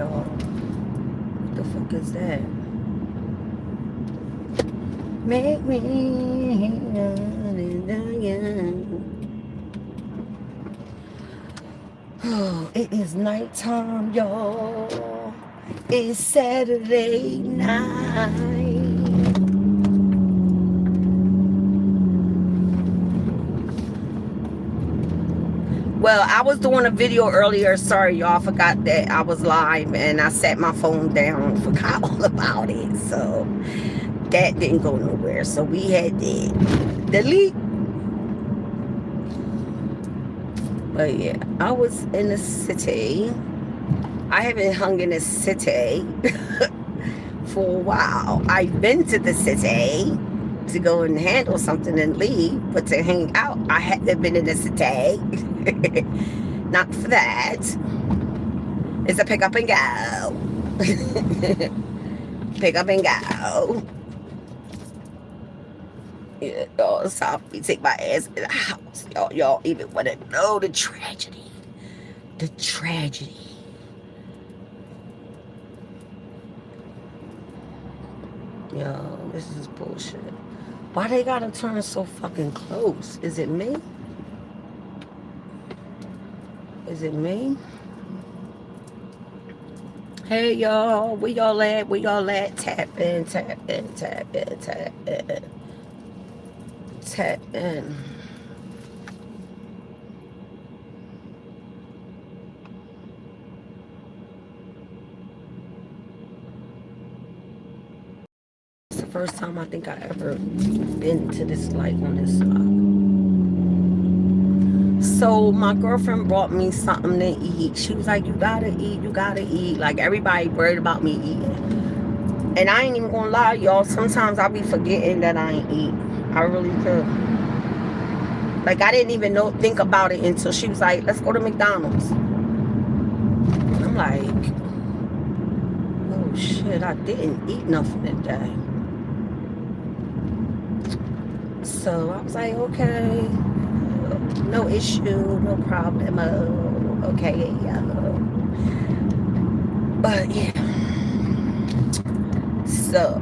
y'all. What the fuck is that? Make me oh, it is nighttime, y'all. It's Saturday night. Well, I was doing a video earlier. Sorry, y'all. Forgot that I was live and I set my phone down. Forgot all about it. So that didn't go nowhere. So we had to delete. But yeah, I was in the city. I haven't hung in the city for a while. I've been to the city to go and handle something and leave, but to hang out, I had to have been in the city. Not for that. It's a pick up and go. Pick up and go. Yeah, y'all, it's time for me to take my ass in the house. Y'all even want to know the tragedy. The tragedy. Yo, this is bullshit. Why they gotta turn so fucking close? Is it me? Is it me? Hey y'all, where y'all at? Where y'all at? Tap in, tap in, tap in, tap in. Tap in. It's the first time I think I ever been to this light on this side. So my girlfriend brought me something to eat. She was like, you gotta eat, you gotta eat. Like everybody worried about me eating. And I ain't even gonna lie, y'all. Sometimes I be forgetting that I ain't eat. I really do. Like I didn't even think about it until she was like, let's go to McDonald's. And I'm like, oh shit, I didn't eat nothing today. So I was like, okay. No issue, no problem. Okay, yeah. But yeah. So,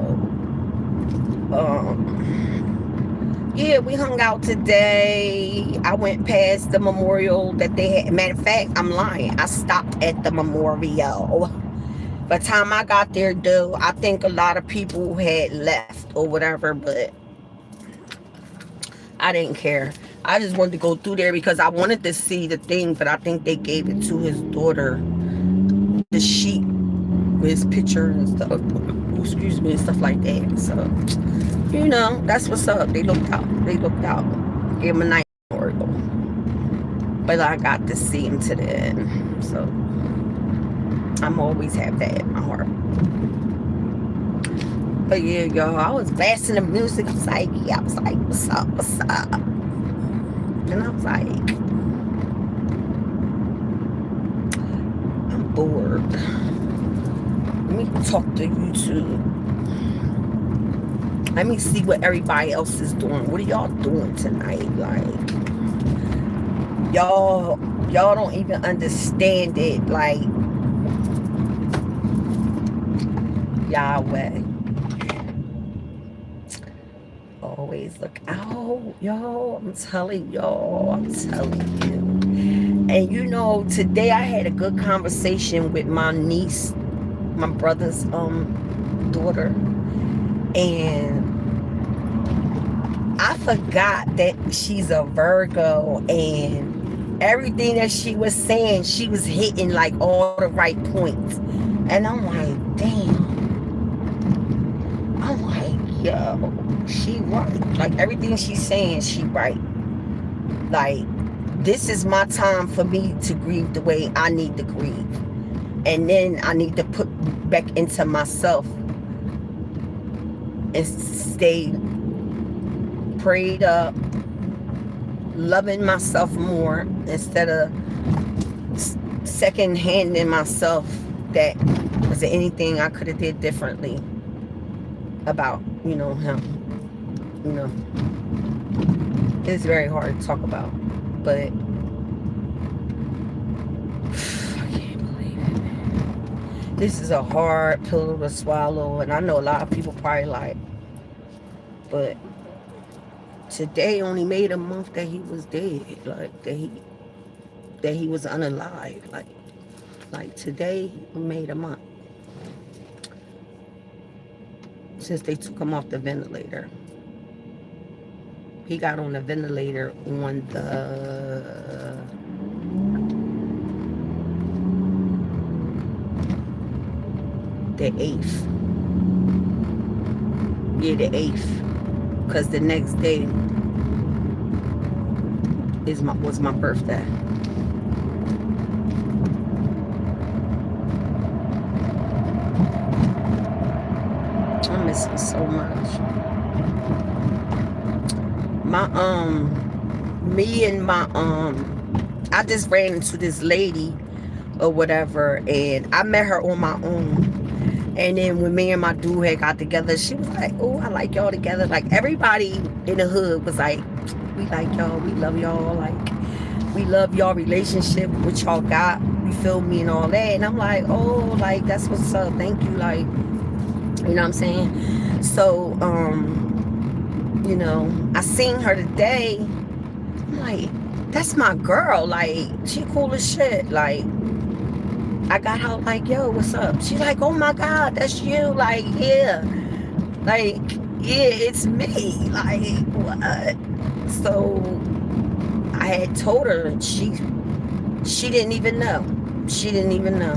yeah, we hung out today. I went past the memorial that they had. Matter of fact, I'm lying. I stopped at the memorial. By the time I got there, though, I think a lot of people had left or whatever, but I didn't care. I just wanted to go through there because I wanted to see the thing, but I think they gave it to his daughter, the sheet with his picture and stuff, excuse me, and stuff like that. So, you know, that's what's up. They looked out. They looked out. Gave him a nice memorial. But I got to see him to the end. So, I'm always have that in my heart. But yeah, y'all, I was blasting the music. I was like, what's up, what's up? And I was like, I'm bored. Let me talk to YouTube. Let me see what everybody else is doing. What are y'all doing tonight? Like, y'all don't even understand it. Like, Yahweh. Always look out, y'all. I'm telling y'all. I'm telling you. And you know, today I had a good conversation with my niece, my brother's daughter, and I forgot that she's a Virgo, and everything that she was saying, she was hitting like all the right points. And I'm like, damn. I'm like, yo, she right. Like everything she's saying, she right. Like, this is my time for me to grieve the way I need to grieve. And then I need to put back into myself and stay prayed up, loving myself more instead of second-handing myself that was there anything I could have did differently about, you know, him. You know, it's very hard to talk about, but I can't believe it. This is a hard pill to swallow, and I know a lot of people probably like, but today only made a month that he was dead, like that he was unalive, like today made a month since they took him off the ventilator. He got on the ventilator on the 8th. Yeah, the 8th. Because the next day was my birthday. I miss him so much. Me and I just ran into this lady or whatever, and I met her on my own. And then when me and my dude had got together, she was like, oh, I like y'all together. Like, everybody in the hood was like, we like y'all, we love y'all, like, we love y'all relationship, what y'all got, you feel me, and all that. And I'm like, oh, like, that's what's up, thank you, like, you know what I'm saying? So, you know, I seen her today. I'm like, that's my girl, like, she cool as shit, like, I got her like, yo, what's up? She's like, oh my God, that's you. Like, yeah. Like, yeah, it's me. Like, what? So I had told her, she didn't even know. She didn't even know.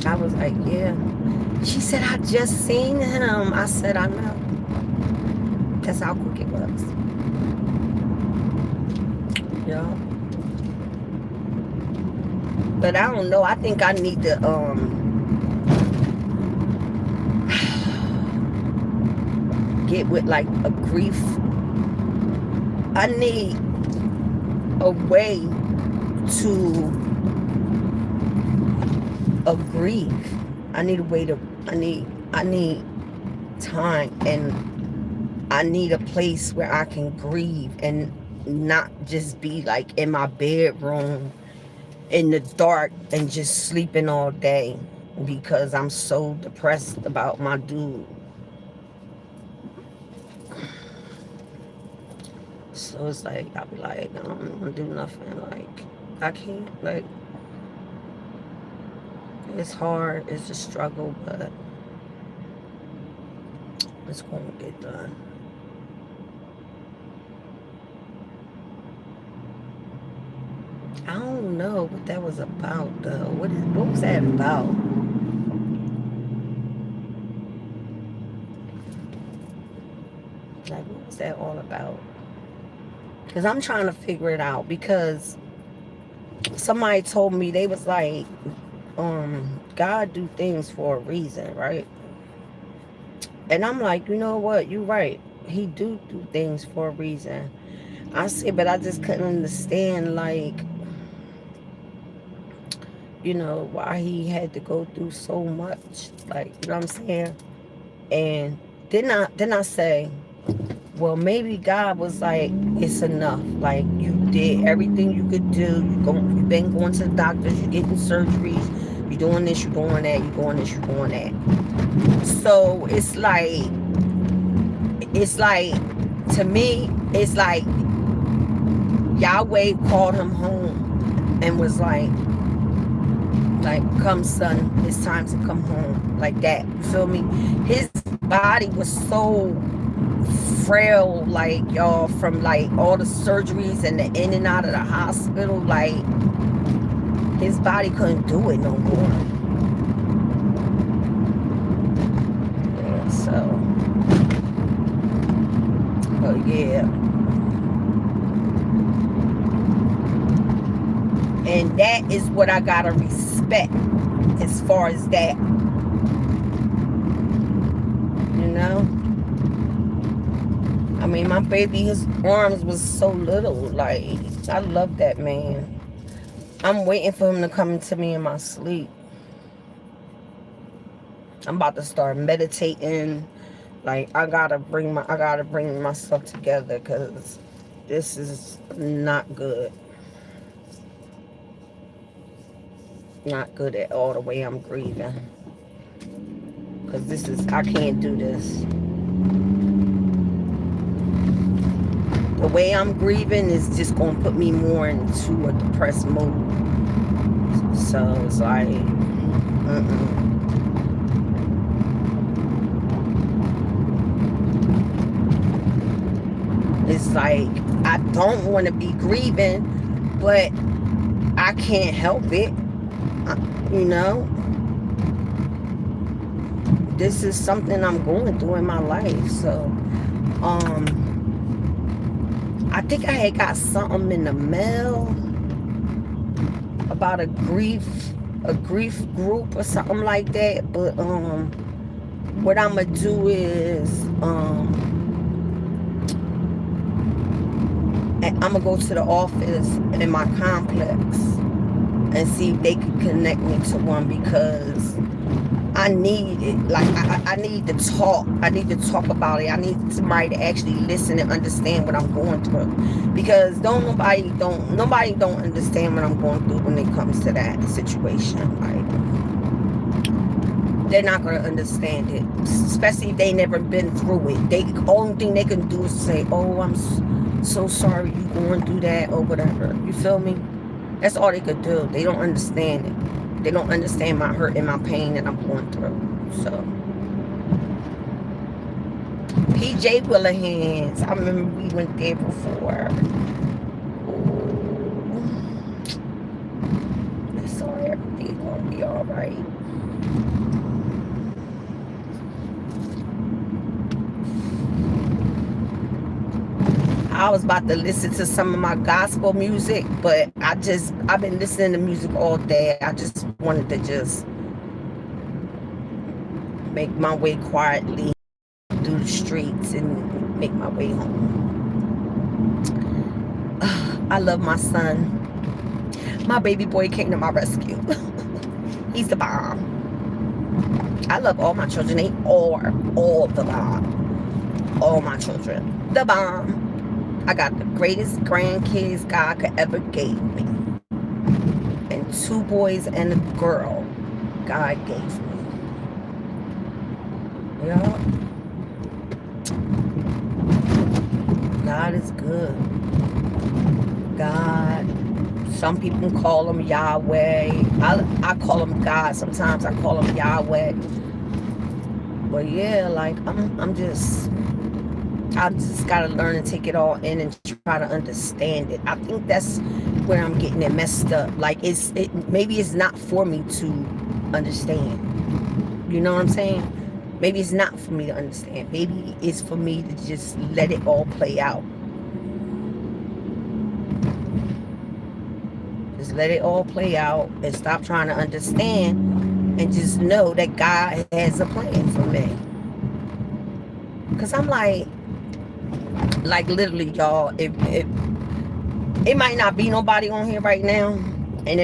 I was like, yeah. She said, I just seen him. I said, I know. That's how quick it was. Yeah. But I don't know. I think I need to get with like a grief. I need a way to grieve. I need a way to. I need time, and I need a place where I can grieve and not just be like in my bedroom in the dark and just sleeping all day because I'm so depressed about my dude. So it's like, I'll be like, I don't want to do nothing. Like, I can't, like, it's hard, it's a struggle, but it's going to get done. I don't know what that was about, though. What was that about? Like, what was that all about? Because I'm trying to figure it out, because somebody told me, they was like, God do things for a reason, right? And I'm like, you know what? You're right. He do things for a reason. I said, but I just couldn't understand, like, you know, why he had to go through so much. Like, you know what I'm saying? And then I say, well, maybe God was like, it's enough. Like, you did everything you could do. You've been going to the doctors, you're getting surgeries, you're doing this, you're doing that, you're doing this, you're doing that. So it's like, to me, it's like Yahweh called him home and was like, come son, it's time to come home, like that, you feel me? His body was so frail, like, y'all, from like all the surgeries and the in and out of the hospital, like his body couldn't do it no more. Yeah, so, but yeah, and that is what I gotta respect as far as that, you know. I mean, my baby, his arms was so little. Like, I love that man. I'm waiting for him to come into me in my sleep. I'm about to start meditating. Like, I gotta bring myself together, because this is not good. not good at all the way I'm grieving. Because I can't do this. The way I'm grieving is just going to put me more into a depressed mode. So it's like, It's like, I don't want to be grieving, but I can't help it. You know? This is something I'm going through in my life. So, I think I had got something in the mail about a grief group or something like that. But what I'm gonna do is I'm gonna go to the office in my complex and see if they can connect me to one, because I need it. Like, I need to talk. I need to talk about it. I need somebody to actually listen and understand what I'm going through. Because nobody don't understand what I'm going through when it comes to that situation. Like, they're not gonna understand it, especially if they never been through it. The only thing they can do is say, "Oh, I'm so sorry you going through that," or whatever. You feel me? That's all they could do. They don't understand it. They don't understand my hurt and my pain that I'm going through. So, PJ Willihan's. I remember we went there before. Ooh. Sorry, everything's gonna be all right. I was about to listen to some of my gospel music, but I've been listening to music all day. I just wanted to just make my way quietly through the streets and make my way home. I love my son. My baby boy came to my rescue. He's the bomb. I love all my children. They are all the bomb. All my children. The bomb. I got the greatest grandkids God could ever gave me. And 2 boys and a girl God gave me. Yeah. God is good. God. Some people call him Yahweh. I call him God. Sometimes I call him Yahweh. But yeah, like I just gotta learn to take it all in and try to understand it. I think that's where I'm getting it messed up. Like, maybe it's not for me to understand. You know what I'm saying? Maybe it's not for me to understand. Maybe it's for me to just let it all play out. Just let it all play out and stop trying to understand, and just know that God has a plan for me. Because I'm like literally, y'all, it might not be nobody on here right now, and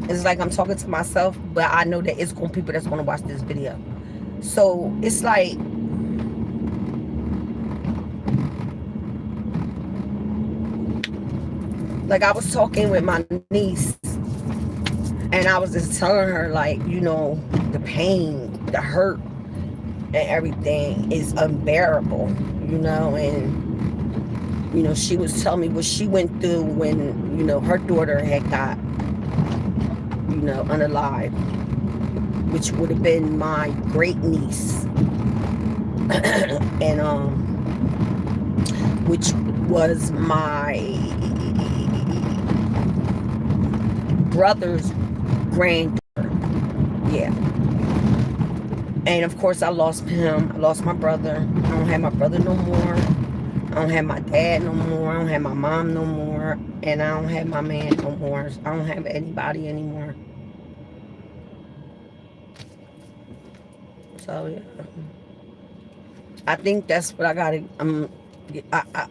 it's like I'm talking to myself, but I know that it's going to be people that's going to watch this video. So it's like, I was talking with my niece, and I was just telling her, like, you know, the pain, the hurt, and everything is unbearable, you know. And you know, she was telling me what she went through when, you know, her daughter had got, you know, unalived, which would have been my great niece. And which was my brother's granddaughter. Yeah. And of course I lost him. I lost my brother. I don't have my brother no more. I don't have my dad no more. I don't have my mom no more. And I don't have my man no more. I don't have anybody anymore. So, yeah. I think that's what I gotta,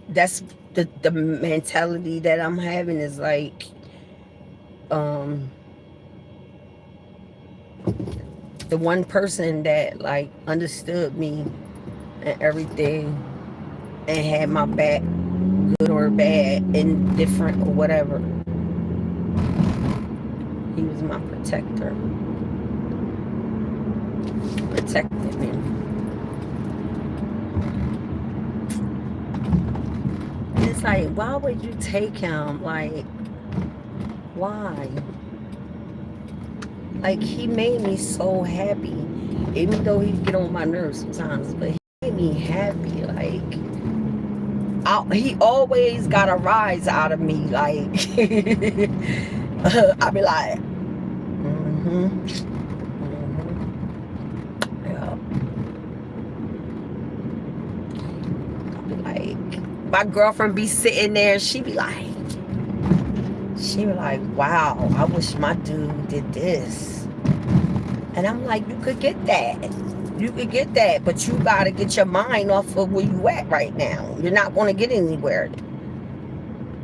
that's the mentality that I'm having, is like, the one person that, like, understood me and everything, and had my back, good or bad, indifferent or whatever, He was my protector. Protected me. It's like, why would you take him? Like, why? Like, he made me so happy. Even though he get on my nerves sometimes, but he made me happy. Like, he always got a rise out of me. Like, I be like, mm-hmm, mm-hmm, yeah. I be like, my girlfriend be sitting there, she be like, wow, I wish my dude did this. And I'm like, you could get that. You could get that, but you got to get your mind off of where you at right now. You're not going to get anywhere.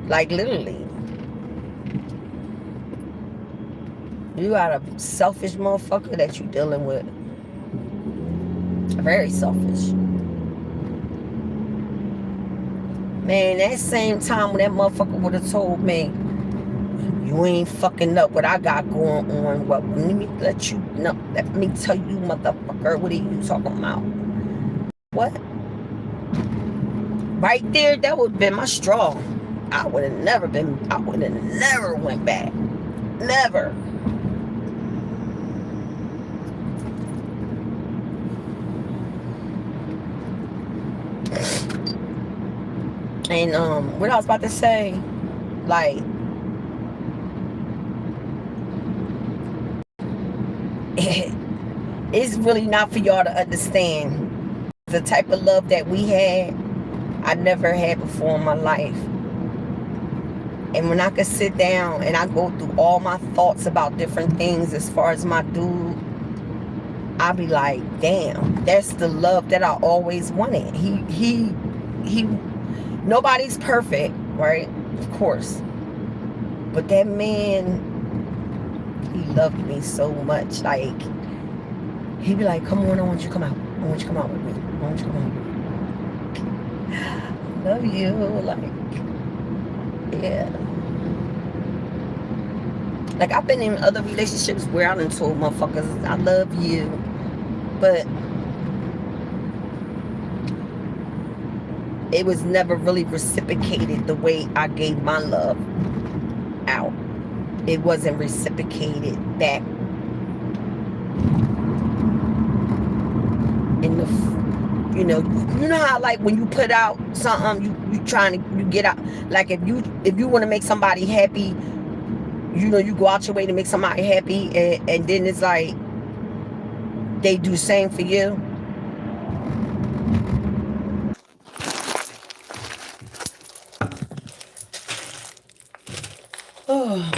Like, literally. You got a selfish motherfucker that you dealing with. Very selfish. Man, that same time when that motherfucker would have told me, you ain't fucking up what I got going on. What? Let me let you know. Let me tell you, motherfucker, what are you talking about? What? Right there, that would have been my straw. I would have never went back. Never. And what I was about to say, like, it's really not for y'all to understand. The type of love that we had, I never had before in my life. And when I could sit down and I go through all my thoughts about different things as far as my dude, I'll be like, damn, that's the love that I always wanted. He, nobody's perfect, right? Of course. But that man, he loved me so much. Like, he'd be like, come on, I want you to come out. I want you to come out with me. I want you to come out with me. Love you. Like, yeah. Like, I've been in other relationships where I done told motherfuckers, I love you. But it was never really reciprocated the way I gave my love out. It wasn't reciprocated back in the, you know how, like, when you put out something, you trying to, you get out, like, if you want to make somebody happy, you go out your way to make somebody happy, and then it's like they do the same for you. Oh.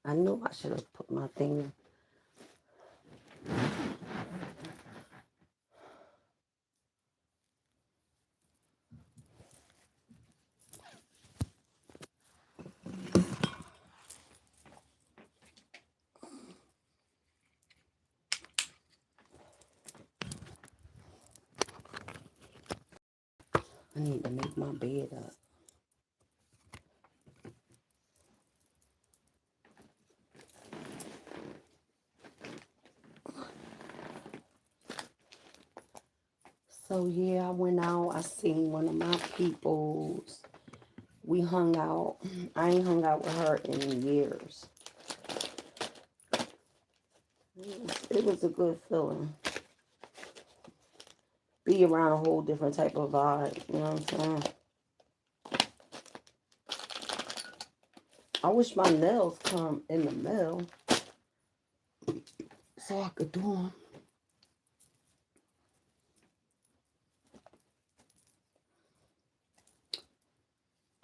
I knew I should have put my thing. I need to make my bed up. So yeah, I went out. I seen one of my peoples. We hung out. I ain't hung out with her in years. It was a good feeling. Be around a whole different type of vibe. You know what I'm saying? I wish my nails come in the mail so I could do them.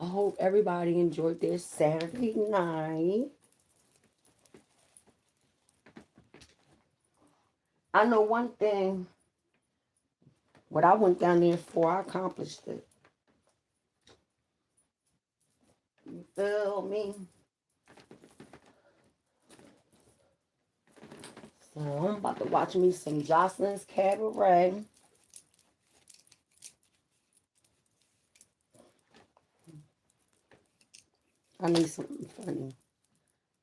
I hope everybody enjoyed their Saturday night. I know one thing. What I went down there for, I accomplished it. You feel me? So I'm about to watch me some Jocelyn's Cabaret. I need something funny.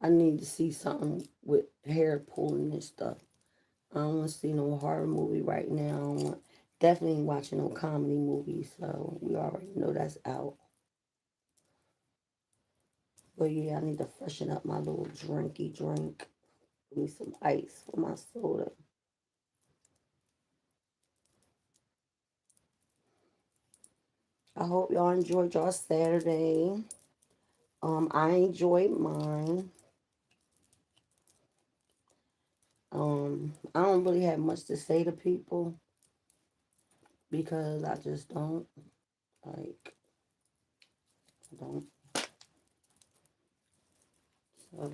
I need to see something with hair pulling and stuff. I don't want to see no horror movie right now. Definitely ain't watching no comedy movie, so we already know that's out. But yeah, I need to freshen up my little drinky drink. Give me some ice for my soda. I hope y'all enjoyed y'all Saturday. I enjoyed mine. I don't really have much to say to people because I just don't. Like, I don't. So,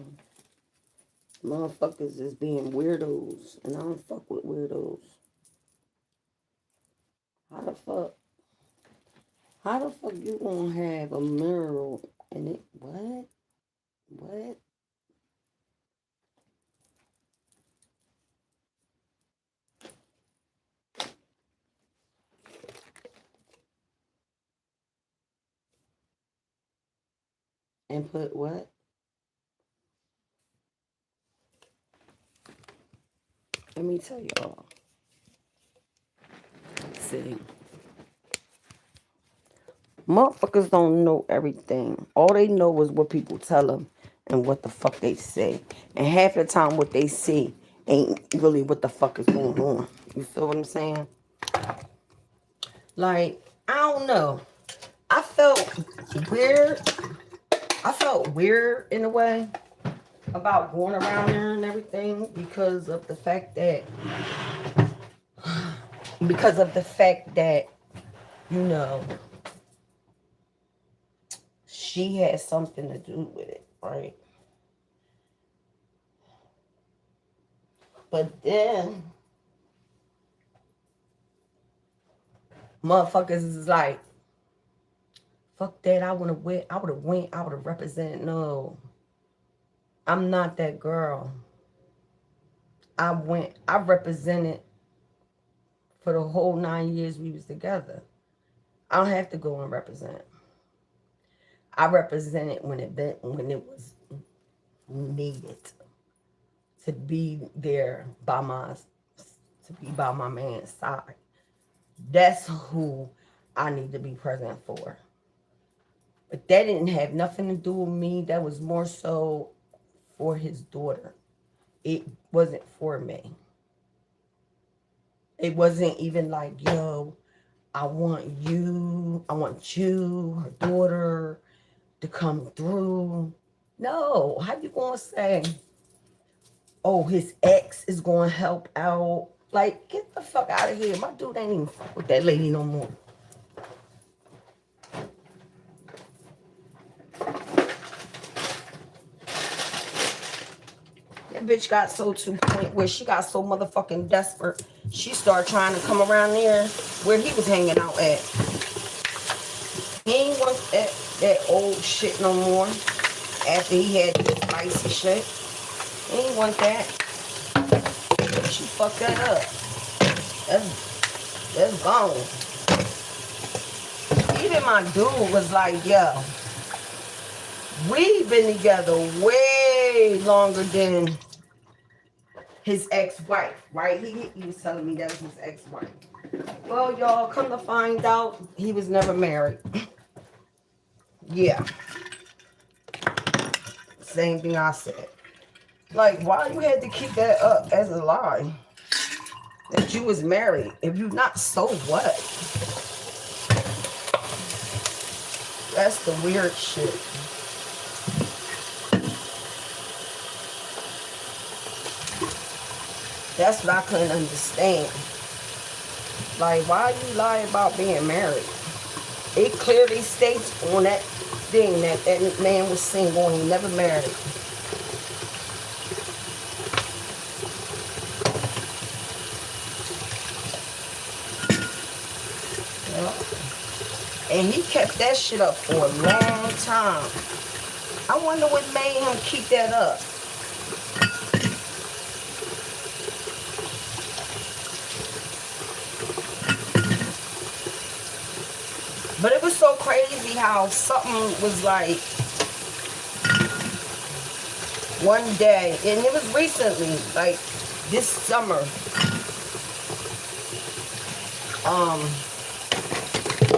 motherfuckers is being weirdos, and I don't fuck with weirdos. How the fuck? How the fuck you gonna have a mural and it? What? What? And put what? Let me tell y'all. See. Motherfuckers don't know everything. All they know is what people tell them and what the fuck they say. And half the time what they see ain't really what the fuck is going on. You feel what I'm saying? Like, I don't know. I felt weird. I felt weird in a way about going around there and everything because of the fact that you know, she had something to do with it, right? But then motherfuckers is like, fuck that, I would have represented. No, I'm not that girl. I represented for the whole 9 years we was together. I don't have to go and represent. I represented when it was needed to be there by my man's side. That's who I need to be present for. But that didn't have nothing to do with me. That was more so for his daughter. It wasn't for me. It wasn't even like, yo, I want you, her daughter, to come through. No, how you gonna say, oh, his ex is gonna help out? Like, get the fuck out of here. My dude ain't even fuck with that lady no more. That bitch got so to the point where she got so motherfucking desperate. She started trying to come around there where he was hanging out at. He ain't want that old shit no more. After he had this spicy shit. He ain't want that. She fucked that up. That's gone. Even my dude was like, yo, we've been together way longer than his ex-wife, right? He was telling me that was his ex-wife. Well, y'all, come to find out, he was never married. Yeah. Same thing I said. Like, why you had to keep that up as a lie? That you was married. If you not, so what? That's the weird shit. That's what I couldn't understand. Like, why you lie about being married? It clearly states on that thing that that man was single and he never married. And he kept that shit up for a long time. I wonder what made him keep that up. But it was so crazy how something was like one day, and it was recently, like this summer.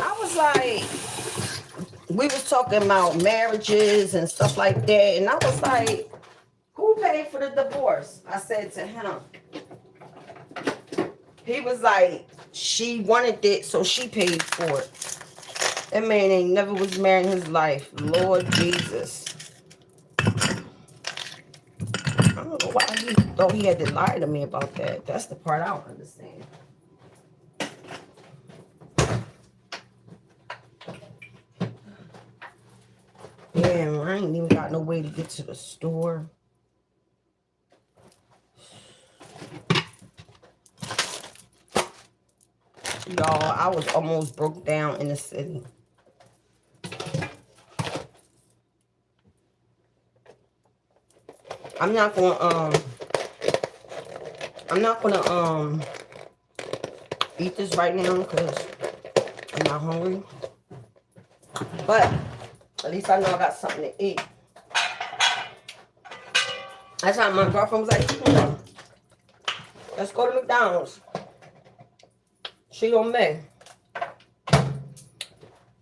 I was like, we was talking about marriages and stuff like that, and I was like, who paid for the divorce? I said to him. He was like, she wanted it, so she paid for it. That man ain't never was married in his life. Lord Jesus. I don't know why he thought he had to lie to me about that. That's the part I don't understand. Damn, I ain't even got no way to get to the store. Y'all, I was almost broke down in the city. I'm not gonna eat this right now because I'm not hungry. But at least I know I got something to eat. That's how my girlfriend was like, let's go to McDonald's. She on me.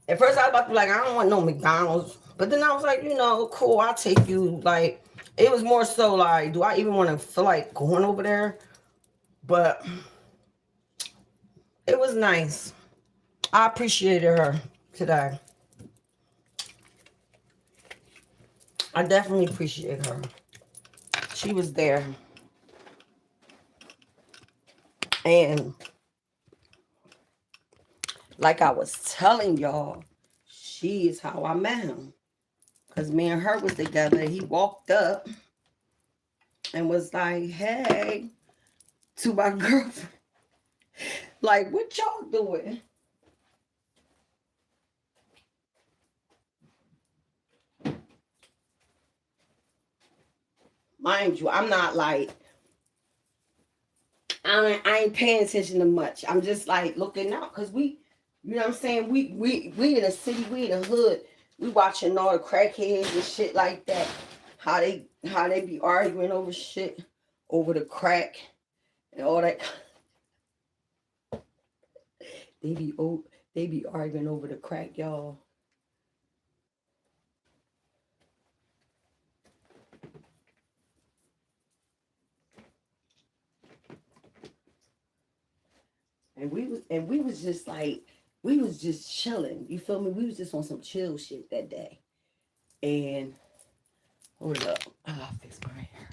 At first I was about to be like, I don't want no McDonald's. But then I was like, you know, cool, I'll take you. Like, it was more so like, do I even want to feel like going over there? But it was nice. I appreciated her today. I definitely appreciate her. She was there. And like I was telling y'all, she is how I met him. Because me and her was together. He walked up and was like, hey, to my girlfriend. Like, what y'all doing? Mind you, I'm not like, I ain't paying attention to much. I'm just like looking out. Because we, you know what I'm saying? We in the city, we in the hood. We watching all the crackheads and shit like that. How they be arguing over shit, over the crack and all that. They be arguing over the crack, y'all. And we was just like, we was just chilling. You feel me? We was just on some chill shit that day. And hold up, I'll fix my hair.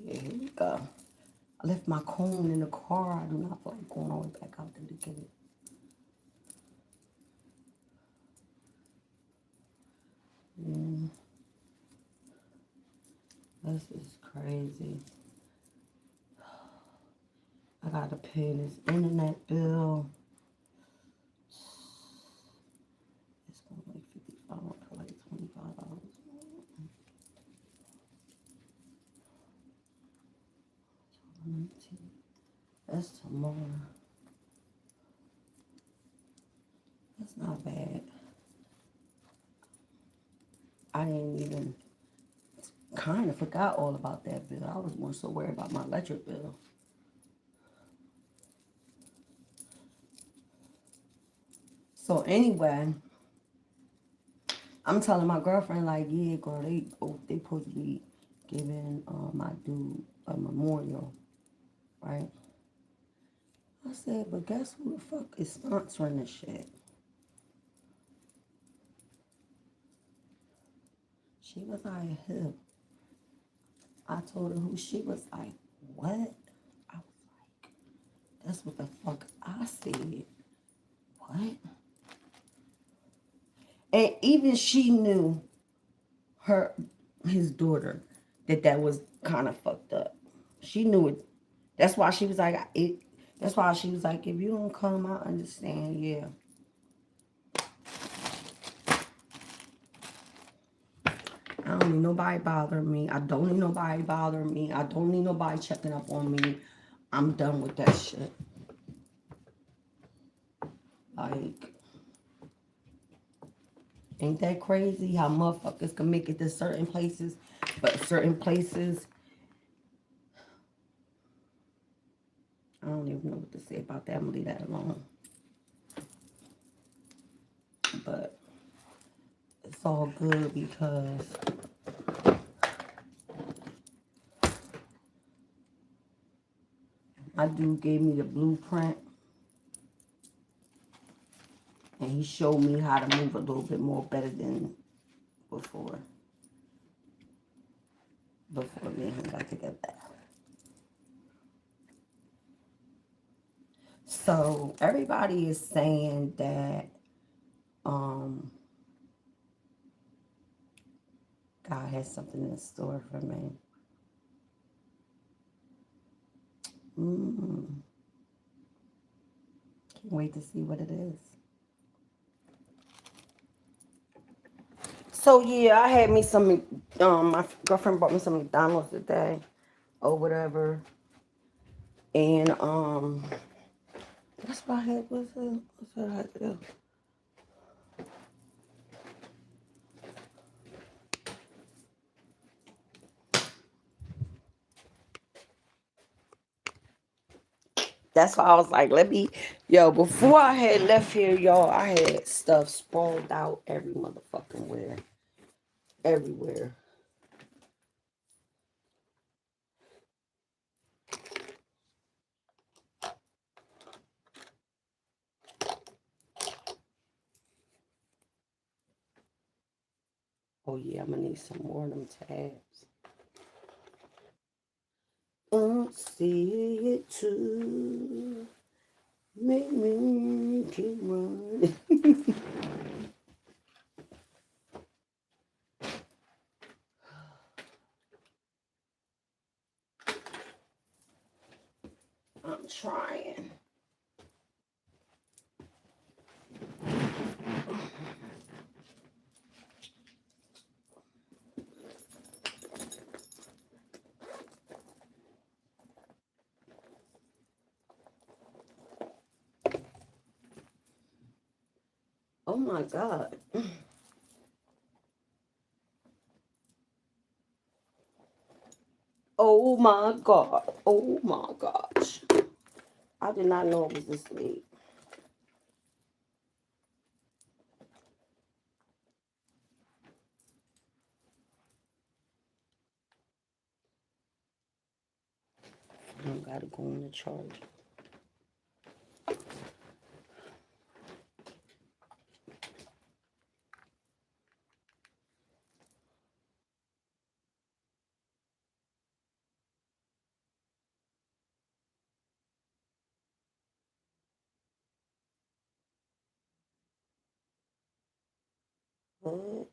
Yeah, here we go. I left my comb in the car. I do not feel like going all the way back out there to get it. This is crazy. I gotta pay this internet bill. It's gonna be like 55 for like $25. That's tomorrow. That's not bad. I didn't even kind of forgot all about that bill. I was more so worried about my electric bill. So anyway, I'm telling my girlfriend like, yeah, girl, they supposed to be giving my dude a memorial, right? I said, but guess who the fuck is sponsoring this shit? She was like, who? I told her who. She was like, what? I was like, that's what the fuck I said. What? And even she knew his daughter, that was kind of fucked up. She knew it. That's why she was like, that's why she was like, if you don't come, I understand, yeah. I don't need nobody bothering me. I don't need nobody bothering me. I don't need nobody checking up on me. I'm done with that shit. Like, ain't that crazy how motherfuckers can make it to certain places, but certain places, I don't even know what to say about that. I'm gonna leave that alone. But it's all good because my dude gave me the blueprint and he showed me how to move a little bit more better than before me and him got together. So everybody is saying that God has something in store for me. Can't wait to see what it is. So yeah, I had me some, my girlfriend bought me some McDonald's today or whatever. And that's what I had. What's that I had to do? That's why I was like, before I had left here, y'all, I had stuff sprawled out every motherfucking where. Everywhere. Oh yeah, I'm gonna need some more of them tabs. See it too. Make me keep running. I'm trying. Oh my God. Oh my God. Oh my gosh. I did not know it was this late. I don't gotta go on the charge. What?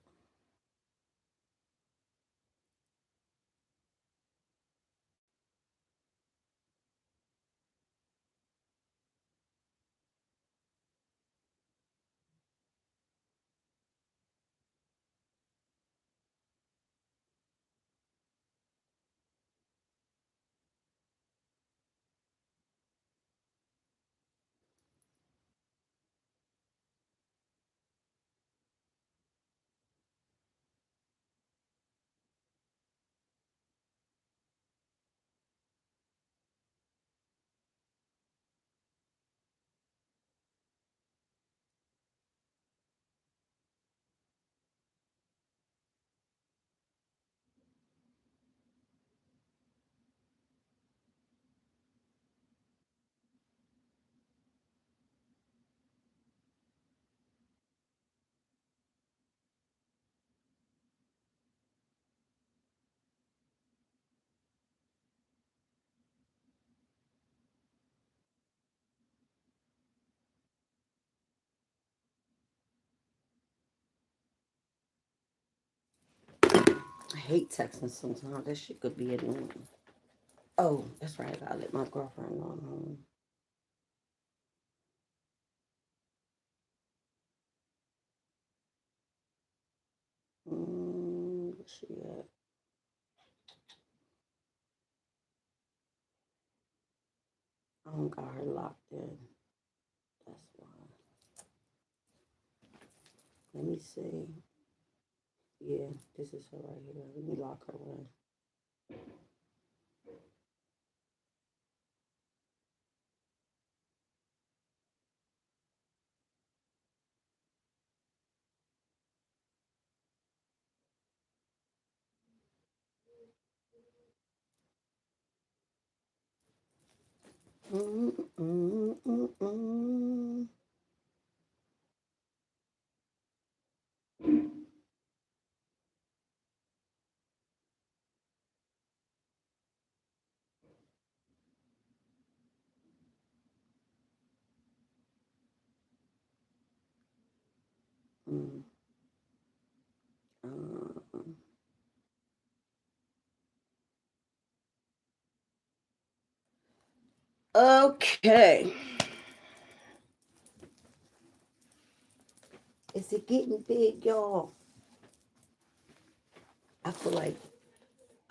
I hate texting sometimes. That shit could be annoying. Oh, that's right. I gotta let my girlfriend know I'm home. Where she at? I don't got her locked in. That's why. Let me see. Yeah, this is her right here. Let me lock her in. Mm, mm, mm, mm, mm. Uh, okay. Is it getting big, y'all? I feel like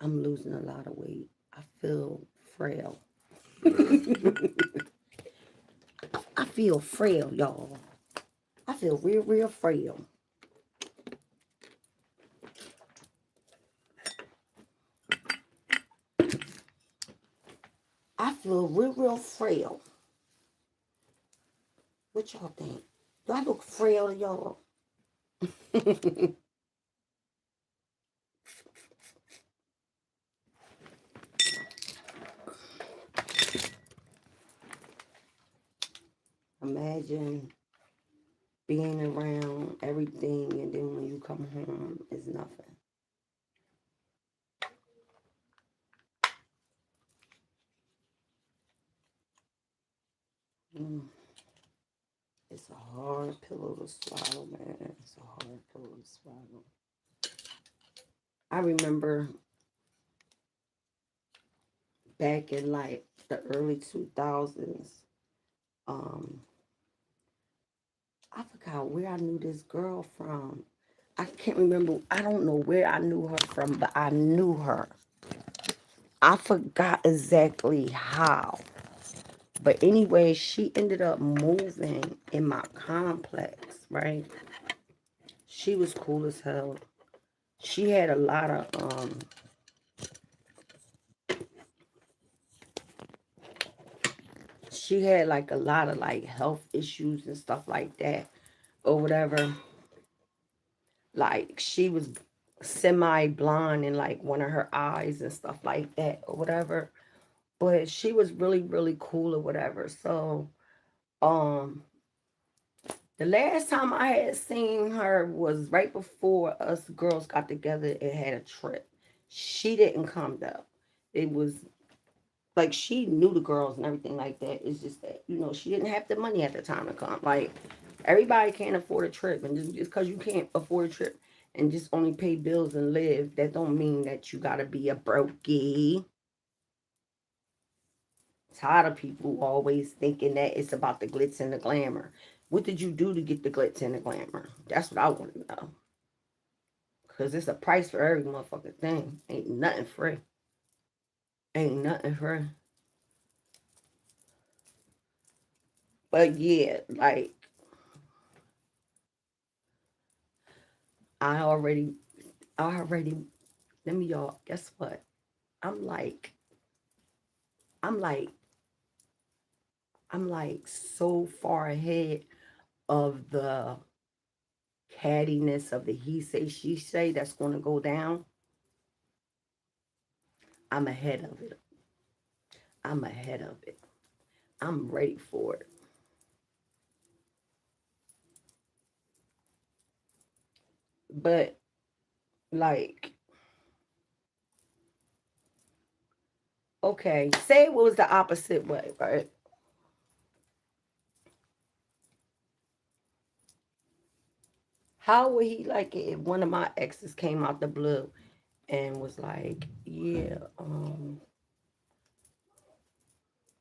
I'm losing a lot of weight. I feel frail. I feel frail, y'all. I feel real, real frail. I feel real, real frail. What y'all think? Do I look frail to y'all? Imagine being around everything and then when you come home, it's nothing. Mm. It's a hard pillow to swallow, man. It's a hard pillow to swallow. I remember back in like the early 2000s, um, I forgot where I knew this girl from. I can't remember. I don't know where I knew her from, but I knew her. I forgot exactly how. But anyway, she ended up moving in my complex, right? She was cool as hell. She had a lot of she had like a lot of like health issues and stuff like that or whatever. Like she was semi blind in like one of her eyes and stuff like that or whatever. But she was really, really cool or whatever. So um the last time I had seen her was right before us girls got together and had a trip. She didn't come though. It was like she knew the girls and everything like that. It's just that, she didn't have the money at the time to come. Like Everybody can't afford a trip, and just because you can't afford a trip and just only pay bills and live, that don't mean that you gotta be a brokey. Tired of people always thinking that it's about the glitz and the glamour. What did you do to get the glitz and the glamour? That's what I want to know. Cause it's a price for every motherfucking thing. Ain't nothing free. Ain't nothing free. But yeah, like I already, I already. Let me y'all. Guess what? I'm like, I'm like, I'm like so far ahead of the cattiness of the he say she say that's going to go down. I'm ahead of it. I'm ahead of it. I'm ready for it. But like, okay, say it was the opposite way, right? How would he like it if one of my exes came out the blue and was like, yeah,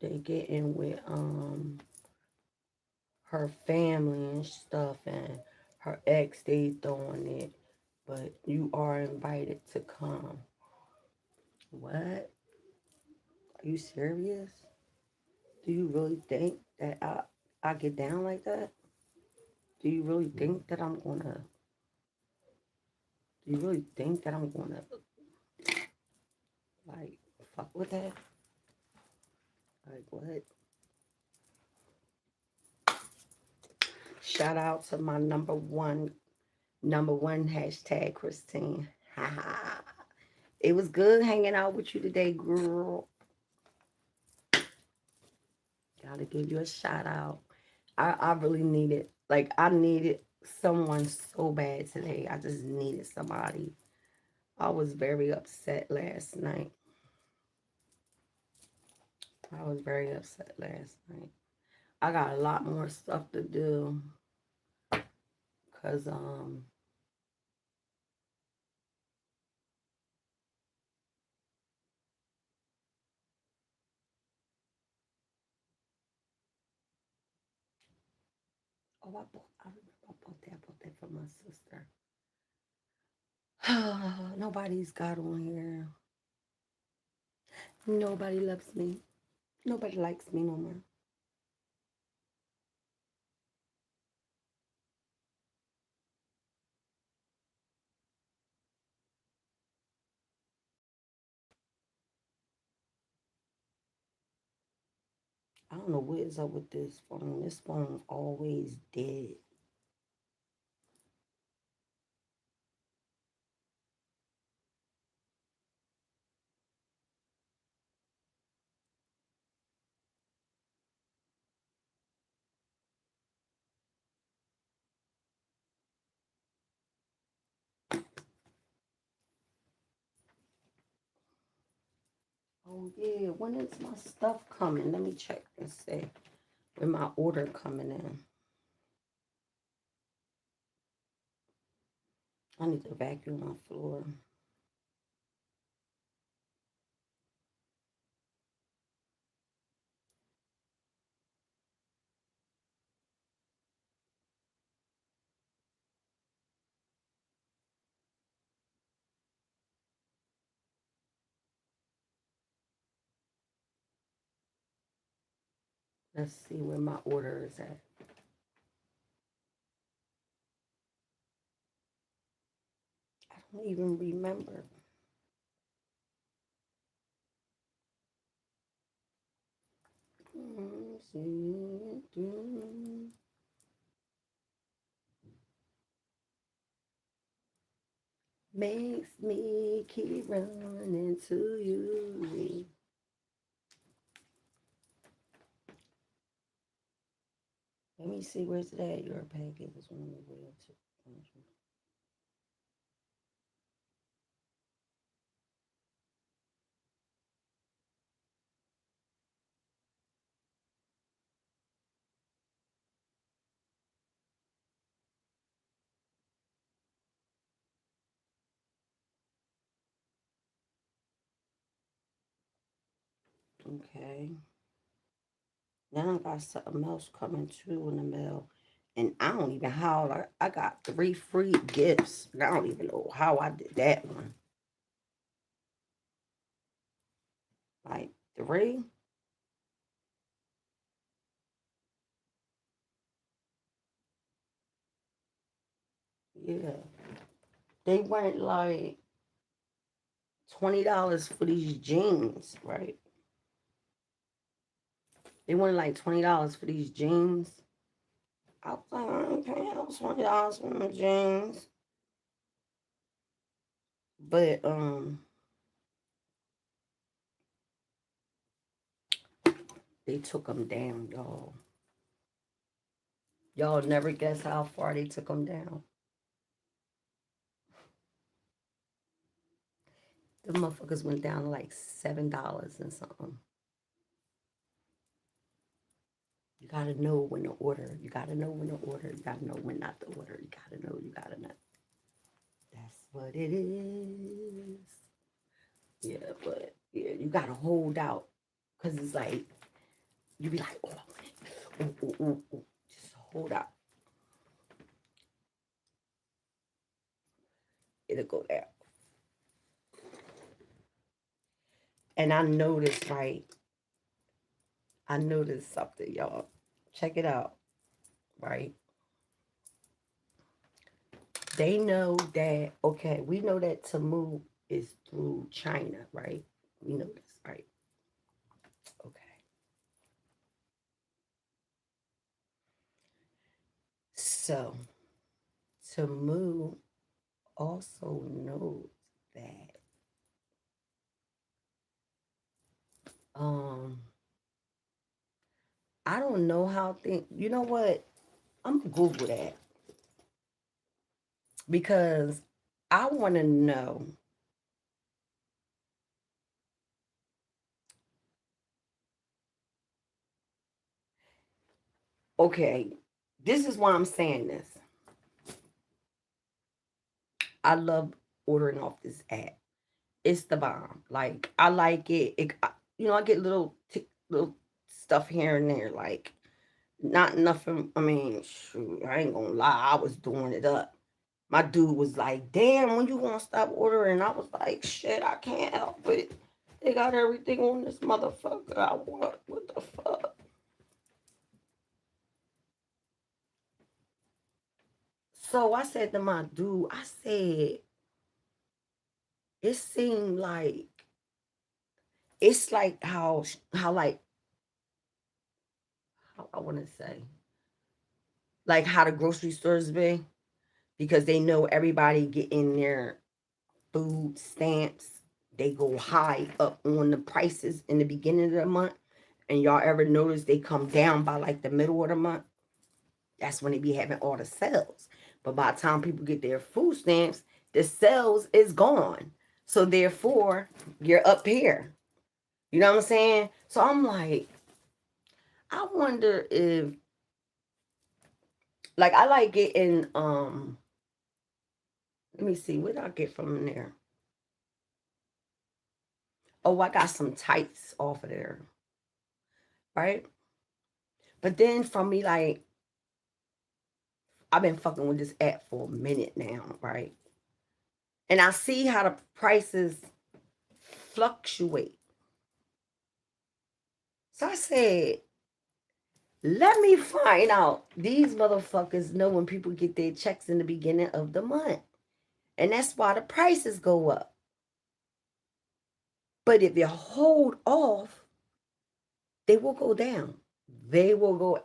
they getting with her family and stuff, and her ex they throwing it, but you are invited to come. What? Are you serious? Do you really think that I get down like that? Do you really think that I'm gonna? Do you really think that I'm gonna like fuck with that? Like what? Shout out to my number one hashtag Christine. Ha ha. It was good hanging out with you today, girl. Gotta give you a shout out. I really needed, like, I needed someone so bad today. I just needed somebody. I was very upset last night. I was very upset last night. I got a lot more stuff to do. Cause I remember I bought that for my sister. Nobody's got on here. Nobody loves me. Nobody likes me no more. I don't know what is up with this phone. This phone's always dead. Oh yeah, when is my stuff coming? Let me check and see when my order coming in. I need to vacuum my floor. Let's see where my order is at. I don't even remember. Makes me keep running to you. Let me see where's it at. Your package is on the way to. Okay. Then I got something else coming too in the mail. And I don't even how I got 3 free gifts. And I don't even know how I did that one. Like 3? Yeah. They went like $20 for these jeans, right? They wanted like $20 for these jeans. I was like, I ain't paying no $20 for them jeans. But they took them down, y'all. Y'all never guess how far they took them down. The motherfuckers went down to like $7 and something. You gotta know when to order. You gotta know when to order. You gotta know when not to order. You gotta know. You gotta know. That's what it is. Yeah, but yeah, you gotta hold out. Cause it's like you be like, oh, ooh, ooh, ooh, ooh. Just hold out. It'll go down. And I noticed, right? I noticed something, y'all. Check it out, right? They know that, okay, we know that Tamu is through China, right? We know this, right? Okay. So, Tamu also knows that um I don't know how things, you know what? I'm gonna Google that because I want to know. Okay, this is why I'm saying this. I love ordering off this app. It's the bomb. Like I like it. I get little stuff here and there. Like not nothing. I mean, shoot, I ain't gonna lie. I was doing it up. My dude was like, "Damn, when you gonna stop ordering?" I was like, "Shit, I can't help it. They got everything on this motherfucker I want. What the fuck?" So I said to my dude, I said, "It seemed like it's like how like how I want to say like how the grocery stores be because they know everybody getting their food stamps. They go high up on the prices in the beginning of the month, and y'all ever notice they come down by like the middle of the month? That's when they be having all the sales. But by the time people get their food stamps, the sales is gone. So therefore, you're up here. You know what I'm saying? So I'm like, I wonder if like I like getting let me see, what did I get from there? Oh, I got some tights off of there, right? But then from me, like, I've been fucking with this app for a minute now, right? And I see how the prices fluctuate. So I said, let me find out. These motherfuckers know when people get their checks in the beginning of the month. And that's why the prices go up. But if you hold off, they will go down. They will go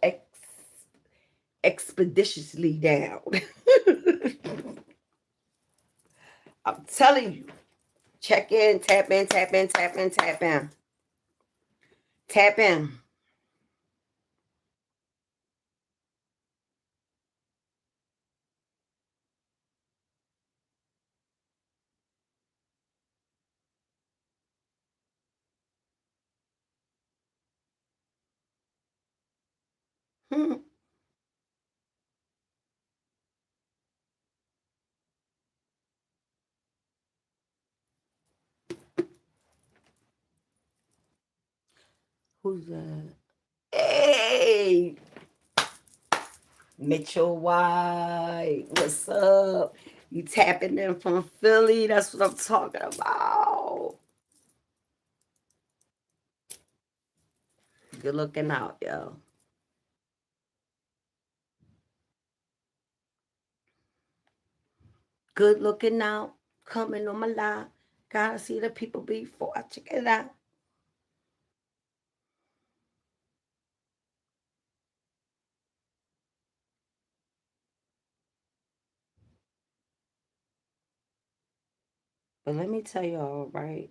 expeditiously down. I'm telling you. Check in, tap in, tap in, tap in, tap in. Tap in. Hmm. Who's that? Hey, Mitchell White. What's up? You tapping in from Philly? That's what I'm talking about. Good looking out, yo. Good looking out. Coming on my live. Gotta see the people before I check it out. But let me tell y'all, right?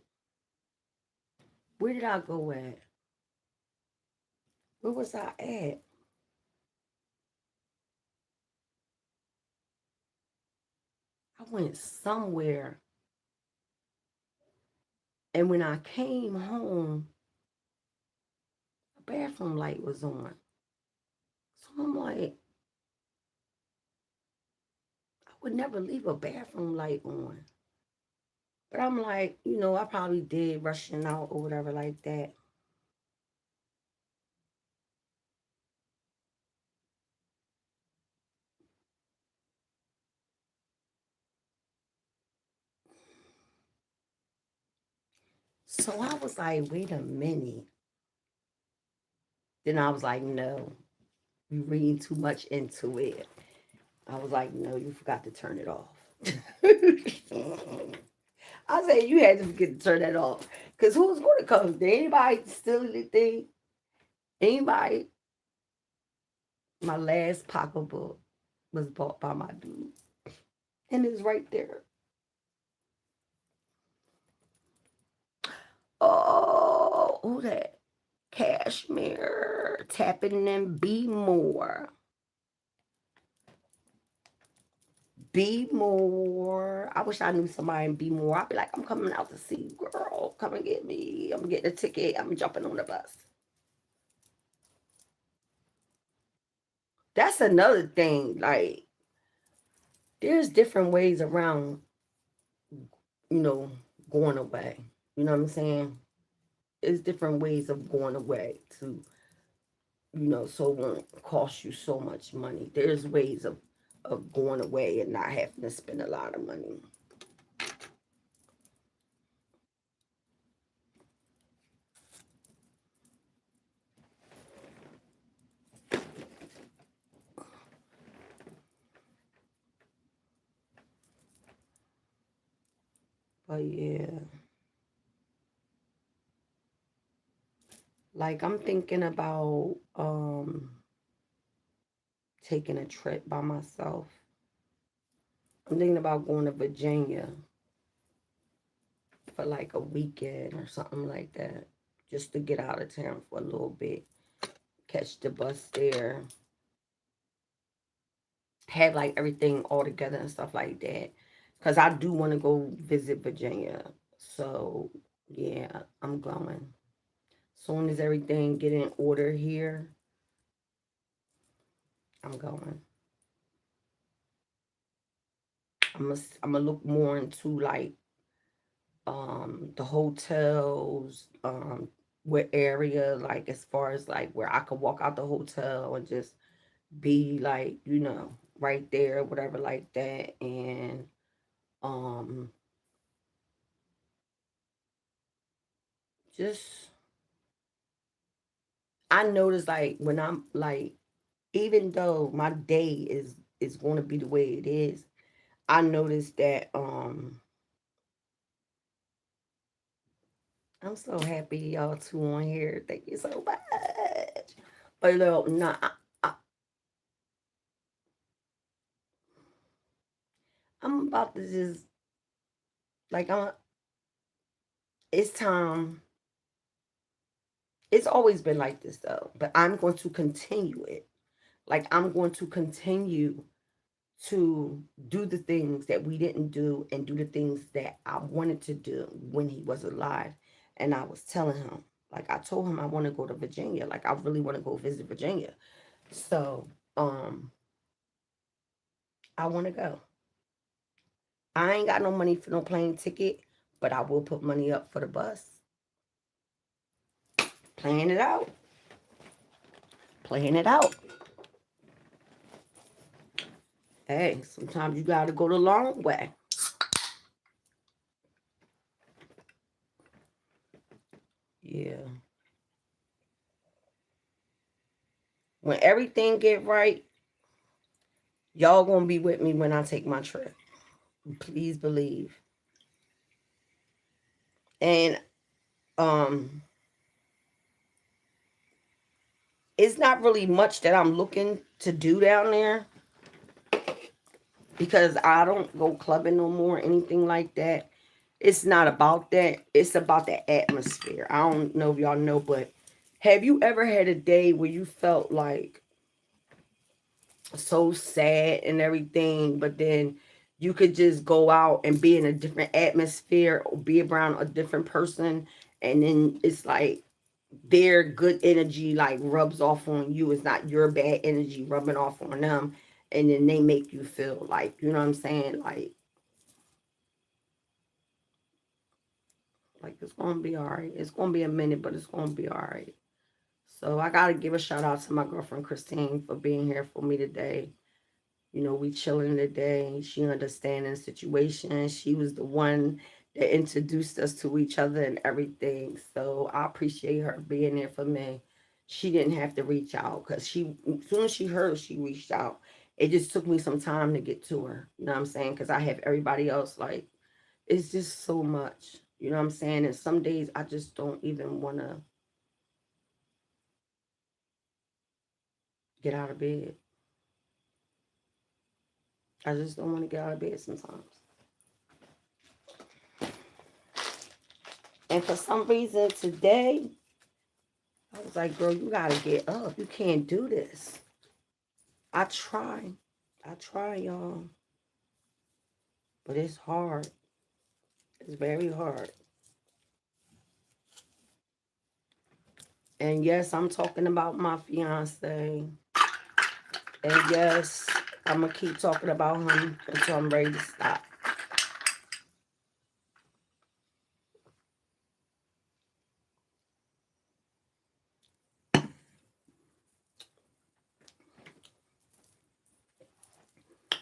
Where did I go at? Where was I at? I went somewhere. And when I came home, the bathroom light was on. So I'm like, I would never leave a bathroom light on. But I'm like, I probably did rushing out or whatever like that. So I was like, wait a minute. Then I was like, no, you reading too much into it. I was like, no, you forgot to turn it off. I said, you had to forget to turn that off. Because who's going to come? Did anybody steal anything? Anybody? My last pocketbook was bought by my dude. And it's right there. Oh, who that? Cashmere. Tapping in Be More. Be More. I wish I knew somebody in Be More. I'd be like, I'm coming out to see you, girl. Come and get me. I'm getting a ticket. I'm jumping on the bus. That's another thing. Like, there's different ways around, you know, going away. You know what I'm saying? There's different ways of going away to, so it won't cost you so much money. There's ways of going away and not having to spend a lot of money. But yeah, like I'm thinking about taking a trip by myself. I'm thinking about going to Virginia for like a weekend or something like that, just to get out of town for a little bit, catch the bus there, have like everything all together and stuff like that. Because I do want to go visit Virginia. So yeah, I'm going. Soon as everything get in order here, I'm going. I'm gonna look more into like the hotels, what area, like as far as like where I could walk out the hotel and just be like, right there, whatever like that. And um just I notice like when I'm like, even though my day is going to be the way it is, I noticed that I'm so happy y'all two on here. Thank you so much. But no, nah, I'm about to just like it's time. It's always been like this though, but I'm going to continue it. Like I'm going to continue to do the things that we didn't do and do the things that I wanted to do when he was alive. And I was telling him, like I told him I want to go to Virginia. Like I really want to go visit Virginia. So, I want to go. I ain't got no money for no plane ticket, but I will put money up for the bus. Playing it out. Playing it out. Hey, sometimes you gotta go the long way. Yeah. When everything get right, y'all gonna be with me when I take my trip. Please believe. And um it's not really much that I'm looking to do down there because I don't go clubbing no more, anything like that. It's not about that. It's about the atmosphere. I don't know if y'all know, but have you ever had a day where you felt like so sad and everything, but then you could just go out and be in a different atmosphere or be around a different person, and then it's like their good energy like rubs off on you. It's not your bad energy rubbing off on them, and then they make you feel like, you know what I'm saying, like it's gonna be all right. It's gonna be a minute, but it's gonna be all right. So I gotta give a shout out to my girlfriend Christine for being here for me today. You know, we chilling today. She understanding the situation. She was the one that introduced us to each other and everything. So I appreciate her being there for me. She didn't have to reach out because as soon as she heard, she reached out. It just took me some time to get to her. You know what I'm saying? Because I have everybody else. Like, it's just so much. You know what I'm saying? And some days I just don't even want to get out of bed. I just don't want to get out of bed sometimes. And for some reason today, I was like, girl, you gotta get up. You can't do this. I try. I try, y'all. But it's hard. It's very hard. And yes, I'm talking about my fiance. And yes, I'm gonna keep talking about him until I'm ready to stop.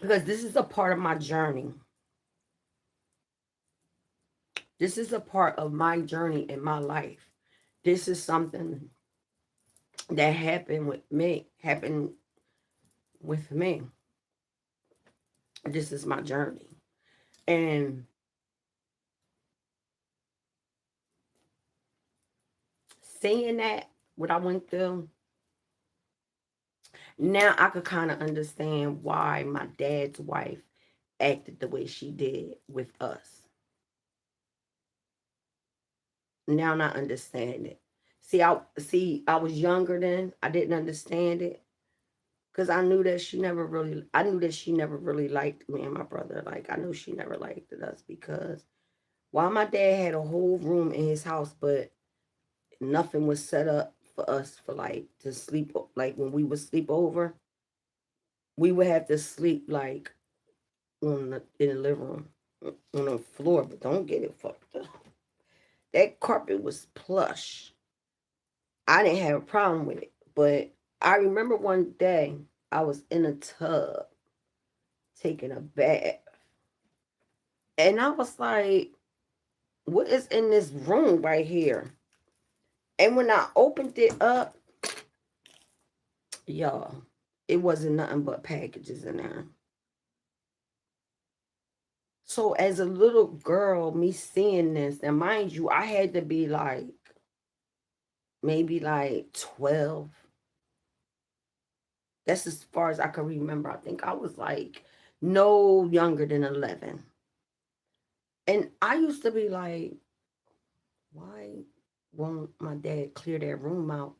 Because this is a part of my journey. This is a part of my journey in my life. This is something that happened with me. This is my journey. And saying that, what I went through, now I could kind of understand why my dad's wife acted the way she did with us. Now I understand it. I was younger then. I didn't understand it because I knew that she never really liked me and my brother. Like I knew she never liked us because while my dad had a whole room in his house, but nothing was set up for us for like to sleep. Like when we would sleep over, we would have to sleep like in the living room on the floor, but don't get it fucked up. That carpet was plush. I didn't have a problem with it, but I remember one day I was in a tub taking a bath, and I was like, "What is in this room right here?" And when I opened it up, y'all, it wasn't nothing but packages in there. So as a little girl, me seeing this, and mind you, I had to be like maybe like 12. That's as far as I can remember. I think I was like no younger than 11. And I used to be like, why won't my dad clear that room out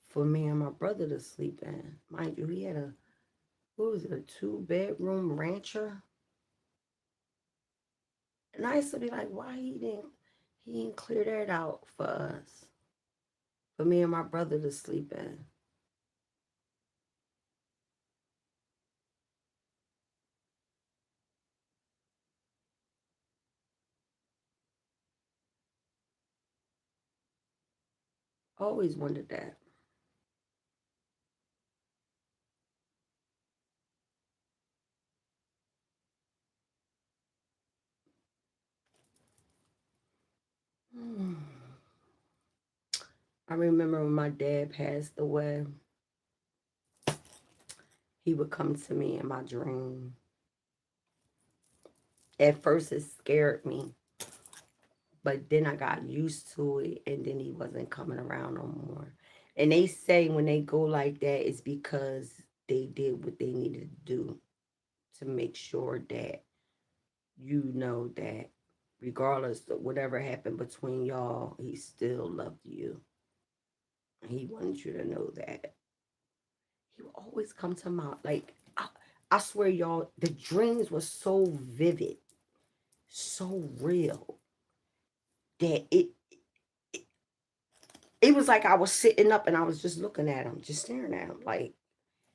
for me and my brother to sleep in? Mind you, he had what was it, a 2-bedroom rancher? And I used to be like, why he didn't clear that out for us, for me and my brother to sleep in. Always wondered that. Hmm. I remember when my dad passed away, he would come to me in my dream. At first, it scared me, but then I got used to it, and then he wasn't coming around no more. And they say when they go like that, it's because they did what they needed to do to make sure that you know that regardless of whatever happened between y'all, he still loved you. He wanted you to know that. He would always come to my, like, I swear, y'all, the dreams were so vivid, so real, that it was like I was sitting up and I was just looking at him, just staring at him. Like,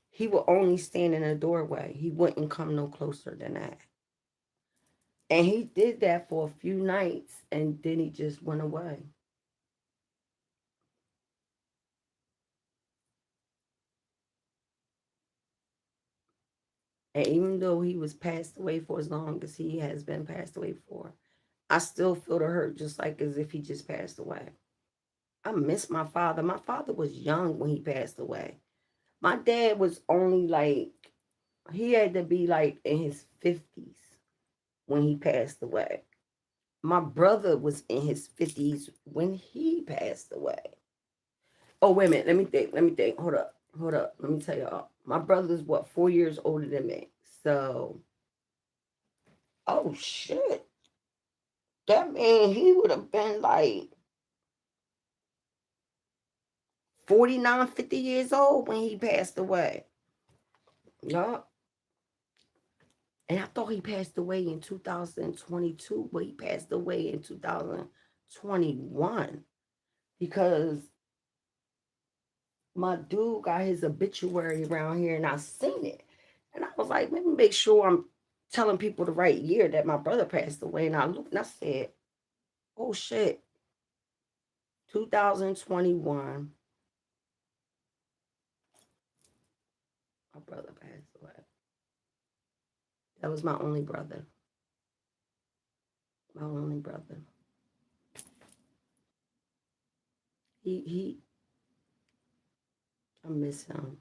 he would only stand in the doorway. He wouldn't come no closer than that. And he did that for a few nights and then he just went away. And even though he was passed away for as long as he has been passed away for, I still feel the hurt just like as if he just passed away. I miss my father. My father was young when he passed away. My dad was only like, he had to be like in his 50s when he passed away. My brother was in his 50s when he passed away. Oh, wait a minute. Let me think. Let me think. Hold up. Hold up. Let me tell y'all. My brother's what, 4 years older than me. So, oh shit. That means he would have been like 49, 50 years old when he passed away. Yup. And I thought he passed away in 2022, but he passed away in 2021 because my dude got his obituary around here and I seen it. And I was like, let me make sure I'm telling people the right year that my brother passed away. And I looked and I said, oh shit, 2021, my brother passed away. That was my only brother. My only brother. He I miss him.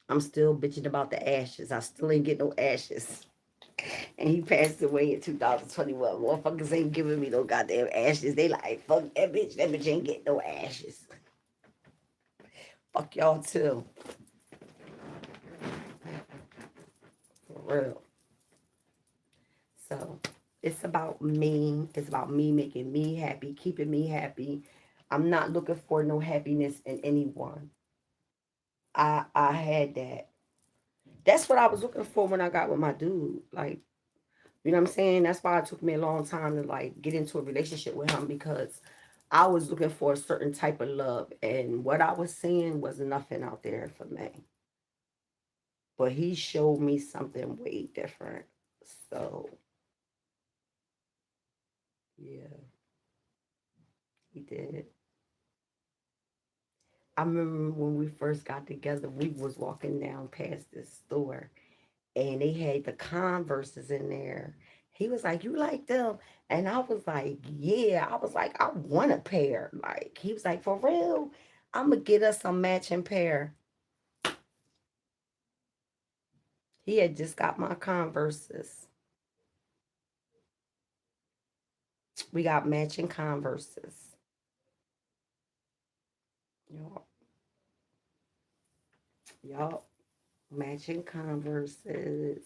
I'm still bitching about the ashes. I still ain't get no ashes. And he passed away in 2021. Motherfuckers ain't giving me no goddamn ashes. They like, fuck that bitch. That bitch ain't getting no ashes. Fuck y'all too. For real. So it's about me. It's about me making me happy, keeping me happy. I'm not looking for no happiness in anyone. I had that. That's what I was looking for when I got with my dude. Like, you know what I'm saying? That's why it took me a long time to like get into a relationship with him because I was looking for a certain type of love and what I was seeing was nothing out there for me. But he showed me something way different. So, yeah, he did. I remember when we first got together, we was walking down past this store and they had the Converses in there. He was like, "You like them?" And I was like, "Yeah." I was like, "I want a pair." Like he was like, "For real? I'm gonna get us some matching pair." He had just got my Converses. We got matching Converses. Y'all, y'all, matching Converses.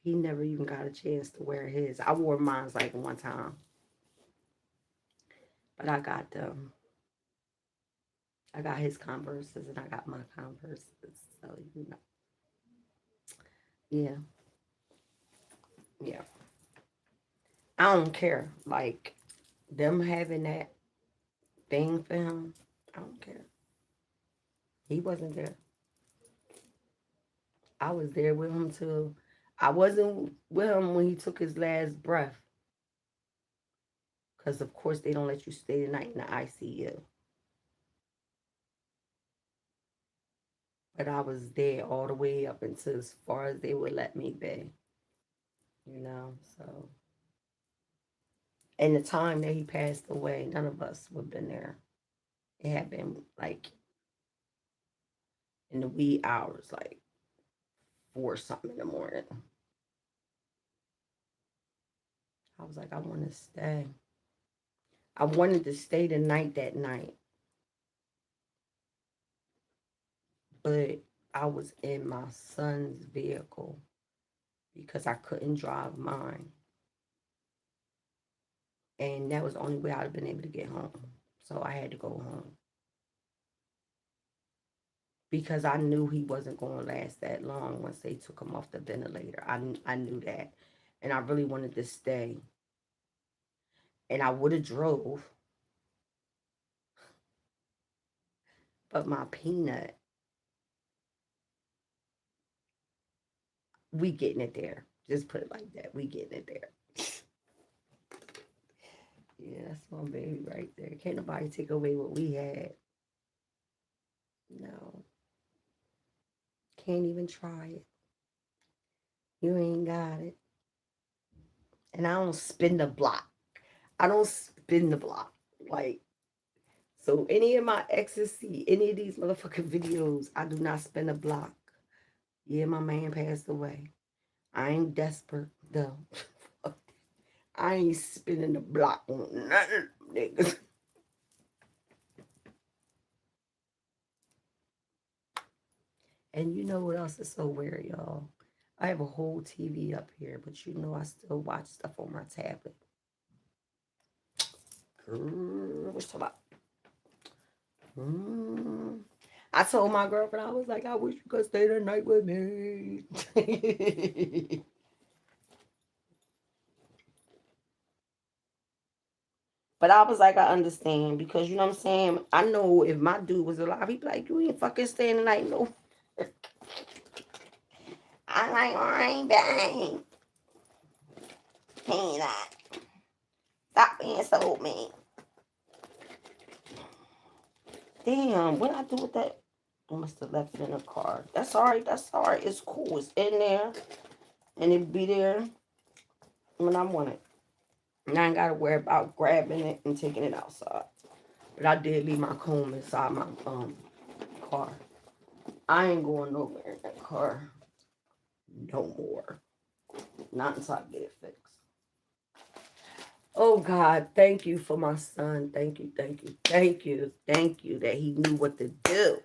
He never even got a chance to wear his. I wore mine like one time, but I got them. I got his Converses and I got my Converses. So yeah, yeah. I don't care. Like them having that thing for him. I don't care. He wasn't there. I was there with him till I wasn't with him when he took his last breath. Because, of course, they don't let you stay the night in the ICU. But I was there all the way up until as far as they would let me be. So. And the time that he passed away, none of us would have been there. It had been like in the wee hours, like 4 something in the morning. I was like, I want to stay. I wanted to stay the night that night, but I was in my son's vehicle because I couldn't drive mine. And that was the only way I'd have been able to get home. So I had to go home because I knew he wasn't going to last that long once they took him off the ventilator. I knew that. And I really wanted to stay. And I would have drove, but my peanut, we getting it there. Just put it like that. We getting it there. Yeah, that's my baby right there. Can't nobody take away what we had. No. Can't even try it. You ain't got it. And I don't spin the block. I don't spin the block. Like, so any of my exes see any of these motherfucking videos, I do not spin the block. Yeah, my man passed away. I ain't desperate though. I ain't spinning the block on nothing, niggas. And you know what else is so weird, y'all? I have a whole TV up here, but I still watch stuff on my tablet. Girl, what's about? I told my girlfriend, I was like, I wish you could stay the night with me. But I was like, I understand because you know what I'm saying? I know if my dude was alive, he'd be like, you ain't fucking staying the night, no. I'm like, all right, bang. Ain't that? Stop being so mean. Damn, what I do with that? I must have left it in the car. That's all right. That's all right. It's cool. It's in there. And it'll be there when I want it. And I ain't got to worry about grabbing it and taking it outside. But I did leave my comb inside my car. I ain't going nowhere in that car no more. Not until I get it fixed. Oh, God, thank you for my son. Thank you, thank you, thank you, thank you that he knew what to do.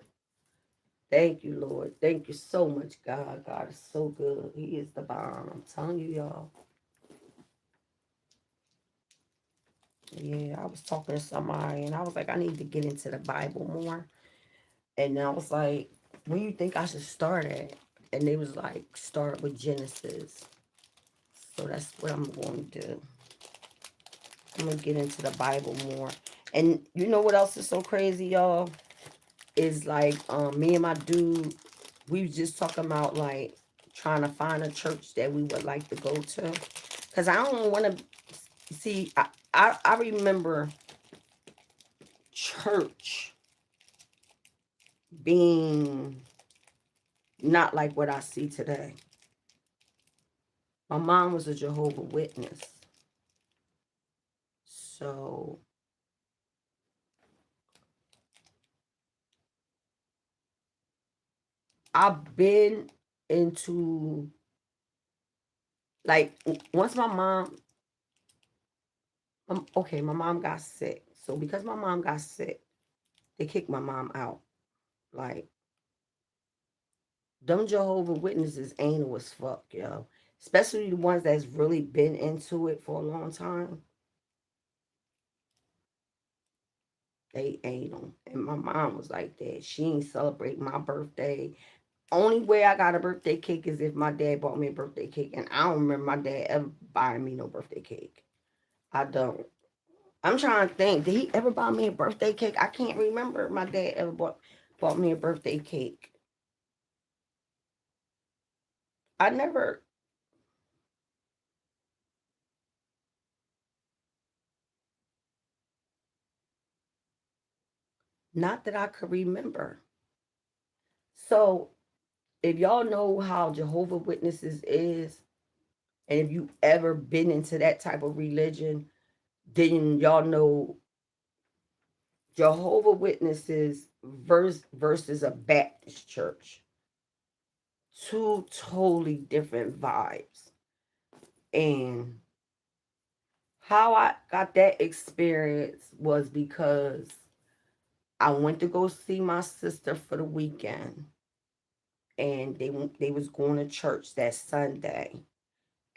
Thank you, Lord. Thank you so much, God. God is so good. He is the bomb. I'm telling you, y'all. Yeah, I was talking to somebody and I was like, I need to get into the Bible more. And I was like, where do you think I should start at? And they was like, start with Genesis. So that's what I'm going to do. I'm going to get into the Bible more. And you know what else is so crazy, y'all? Is like me and my dude, we was just talking about like trying to find a church that we would like to go to. Because I don't want to see, I remember church being not like what I see today. My mom was a Jehovah Witness. So I've been into, like, once my mom, okay, my mom got sick. So because my mom got sick, they kicked my mom out. Like, them Jehovah Witnesses anal as fuck, yo. Especially the ones that's really been into it for a long time. They anal. And my mom was like that. She ain't celebrate my birthday. Only way I got a birthday cake is if my dad bought me a birthday cake. And I don't remember my dad ever buying me no birthday cake. I don't. I'm trying to think. Did he ever buy me a birthday cake? I can't remember if my dad ever bought me a birthday cake. I never. Not that I could remember. So if y'all know how Jehovah Witnesses is, and if you ever been into that type of religion, then y'all know Jehovah Witnesses versus a Baptist church. Two totally different vibes. And how I got that experience was because I went to go see my sister for the weekend, and they was going to church that Sunday,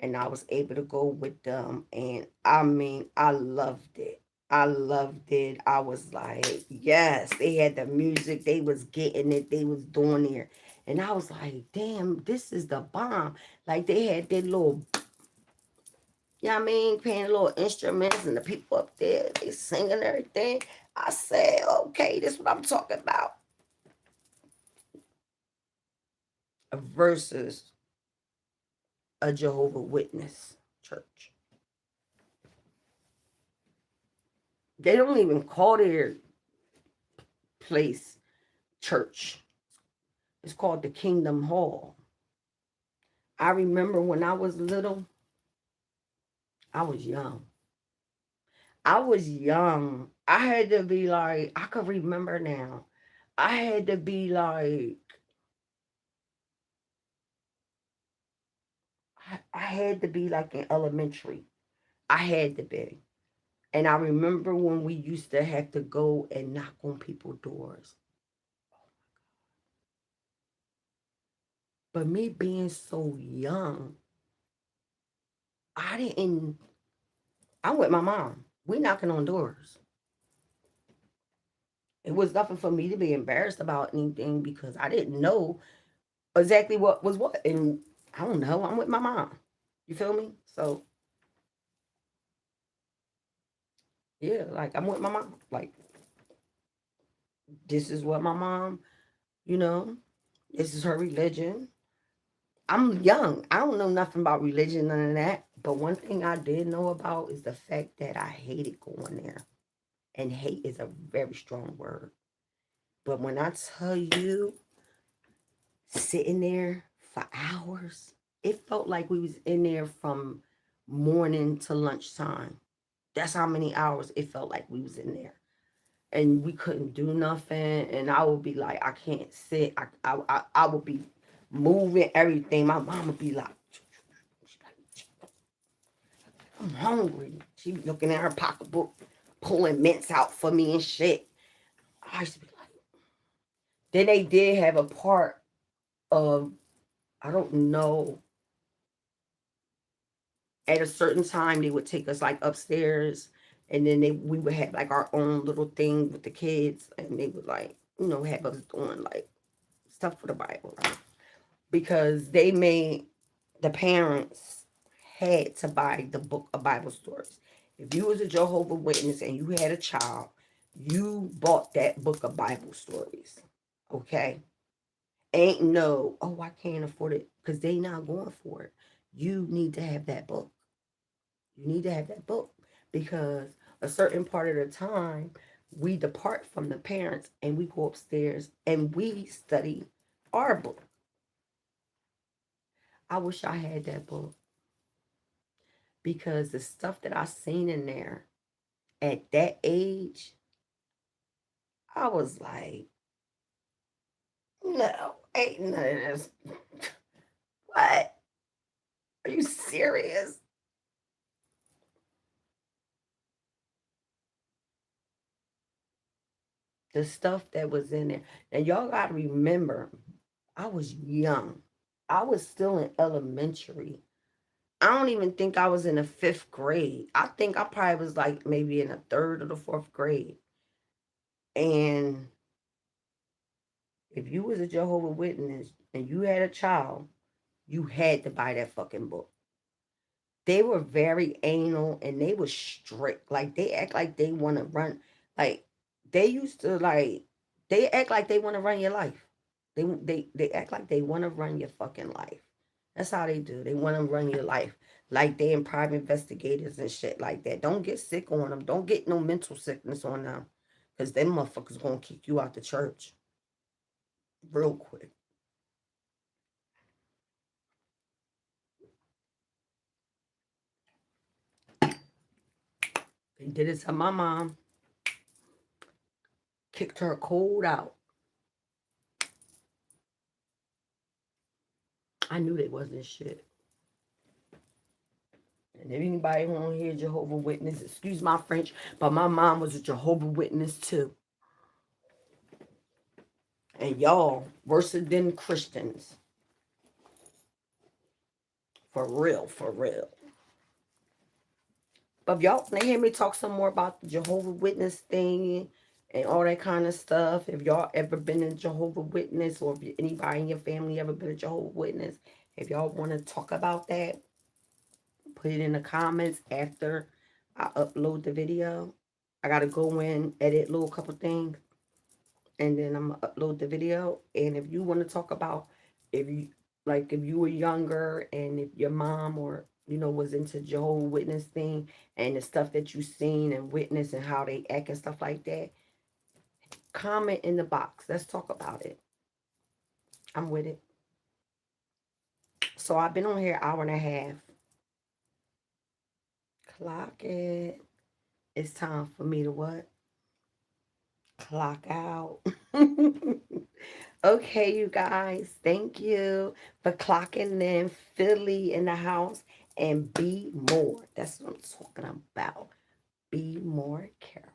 and I was able to go with them, and I mean, I loved it. I loved it. I was like, yes, they had the music, they was getting it, they was doing it. And I was like, damn, this is the bomb. Like they had their little, you know what I mean, playing little instruments, and the people up there, they singing everything. I said, okay, this is what I'm talking about. Versus a Jehovah Witness church. They don't even call their place church. It's called the Kingdom Hall. I remember when I was little, I was young. I was young. I had to be like, I could remember now. I had to be like, I had to be like in elementary. I had to be. And I remember when we used to have to go and knock on people's doors. But me being so young, I didn't. I'm with my mom. We knocking on doors. It was nothing for me to be embarrassed about anything because I didn't know exactly what was what. And I don't know. I'm with my mom. You feel me? So yeah, like I'm with my mom. Like this is what my mom, you know, this is her religion. I'm young. I don't know nothing about religion, none of that. But one thing I did know about is the fact that I hated going there. And hate is a very strong word. But when I tell you, sitting there for hours, it felt like we was in there from morning to lunchtime. That's how many hours it felt like we was in there. And we couldn't do nothing. And I would be like, I can't sit. I would be moving everything. My mom would be like, I'm hungry. She be looking at her pocketbook, pulling mints out for me and shit. I used to be like, then they did have a part of, I don't know, at a certain time they would take us like upstairs, and then we would have like our own little thing with the kids, and they would like, have us doing like stuff for the Bible, right? Because they made the parents had to buy the book of Bible stories. If you was a Jehovah Witness and you had a child, you bought that book of Bible stories. Okay? Ain't no, oh, I can't afford it, because they not going for it. You need to have that book. You need to have that book because a certain part of the time we depart from the parents and we go upstairs and we study our book. I wish I had that book because the stuff that I seen in there at that age, I was like, no, ain't none of this. What? Are you serious? The stuff that was in there. And y'all got to remember, I was young. I was still in elementary. I don't even think I was in the fifth grade. I think I probably was like maybe in the third or the fourth grade. And if you was a Jehovah Witness and you had a child, you had to buy that fucking book. They were very anal and they were strict. Like they act like they want to run. Like they used to like. They act like they want to run your life. They act like they want to run your fucking life. That's how they do. They want to run your life. Like they in private investigators and shit like that. Don't get sick on them. Don't get no mental sickness on them. Because them motherfuckers gonna kick you out the church real quick. They did it to my mom. Kicked her cold out. I knew they wasn't shit. And if anybody want to hear Jehovah Witness, excuse my French, but my mom was a Jehovah Witness too. And y'all worse than Christians. For real, for real. But if y'all want to hear me talk some more about the Jehovah Witness thing and all that kind of stuff, if y'all ever been a Jehovah Witness, or if anybody in your family ever been a Jehovah Witness, if y'all want to talk about that, put it in the comments after I upload the video. I got to go in, edit a little couple things, and then I'm going to upload the video. And if you want to talk about, if you, like, if you were younger and if your mom or, you know, was into Jehovah Witness thing and the stuff that you seen and witnessed and how they act and stuff like that, comment in the box. Let's talk about it. I'm with it. So I've been on here an hour and a half. Clock it. It's time for me to what? Clock out. Okay, you guys. Thank you for clocking in. Philly in the house. And be more. That's what I'm talking about. Be more careful.